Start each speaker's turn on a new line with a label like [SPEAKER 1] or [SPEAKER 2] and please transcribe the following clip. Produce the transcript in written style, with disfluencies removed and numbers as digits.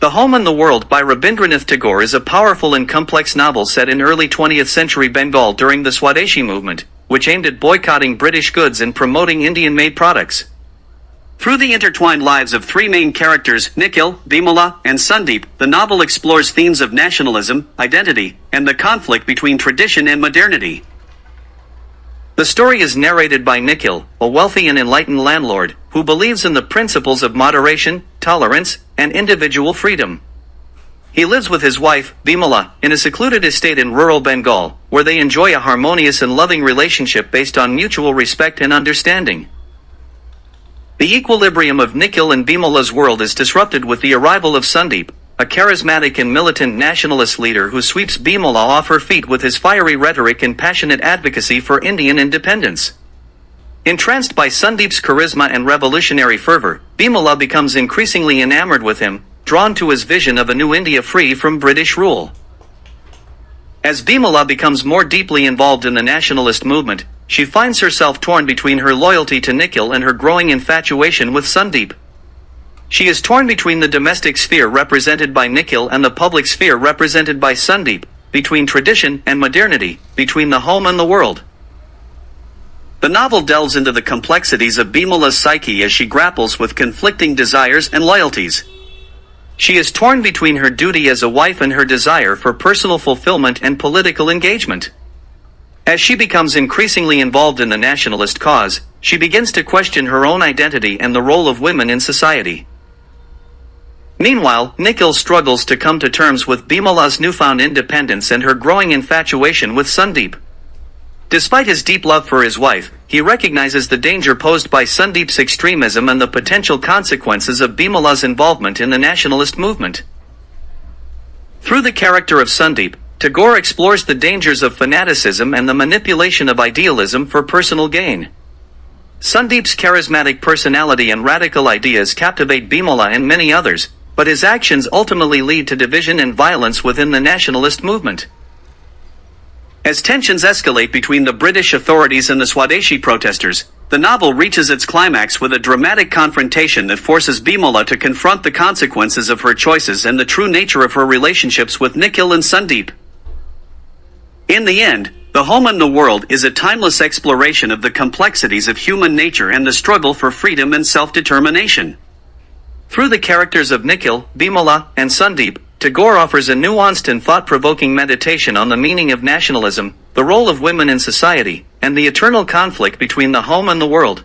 [SPEAKER 1] The Home and the World by Rabindranath Tagore is a powerful and complex novel set in early 20th century Bengal during the Swadeshi movement, which aimed at boycotting British goods and promoting Indian-made products. Through the intertwined lives of three main characters, Nikhil, Bimala, and Sandeep, the novel explores themes of nationalism, identity, and the conflict between tradition and modernity. The story is narrated by Nikhil, a wealthy and enlightened landlord, who believes in the principles of moderation, tolerance, and individual freedom. He lives with his wife, Bimala, in a secluded estate in rural Bengal, where they enjoy a harmonious and loving relationship based on mutual respect and understanding. The equilibrium of Nikhil and Bimala's world is disrupted with the arrival of Sandeep, a charismatic and militant nationalist leader who sweeps Bimala off her feet with his fiery rhetoric and passionate advocacy for Indian independence. Entranced by Sandeep's charisma and revolutionary fervor, Bimala becomes increasingly enamored with him, drawn to his vision of a new India free from British rule. As Bimala becomes more deeply involved in the nationalist movement, she finds herself torn between her loyalty to Nikhil and her growing infatuation with Sandeep. She is torn between the domestic sphere represented by Nikhil and the public sphere represented by Sandeep, between tradition and modernity, between the home and the world. The novel delves into the complexities of Bimala's psyche as she grapples with conflicting desires and loyalties. She is torn between her duty as a wife and her desire for personal fulfillment and political engagement. As she becomes increasingly involved in the nationalist cause, she begins to question her own identity and the role of women in society. Meanwhile, Nikhil struggles to come to terms with Bimala's newfound independence and her growing infatuation with Sandeep. Despite his deep love for his wife, he recognizes the danger posed by Sandeep's extremism and the potential consequences of Bimala's involvement in the nationalist movement. Through the character of Sandeep, Tagore explores the dangers of fanaticism and the manipulation of idealism for personal gain. Sandeep's charismatic personality and radical ideas captivate Bimala and many others, but his actions ultimately lead to division and violence within the nationalist movement. As tensions escalate between the British authorities and the Swadeshi protesters, the novel reaches its climax with a dramatic confrontation that forces Bimala to confront the consequences of her choices and the true nature of her relationships with Nikhil and Sandeep. In the end, The Home and the World is a timeless exploration of the complexities of human nature and the struggle for freedom and self-determination. Through the characters of Nikhil, Bimala, and Sandeep, Tagore offers a nuanced and thought-provoking meditation on the meaning of nationalism, the role of women in society, and the eternal conflict between the home and the world.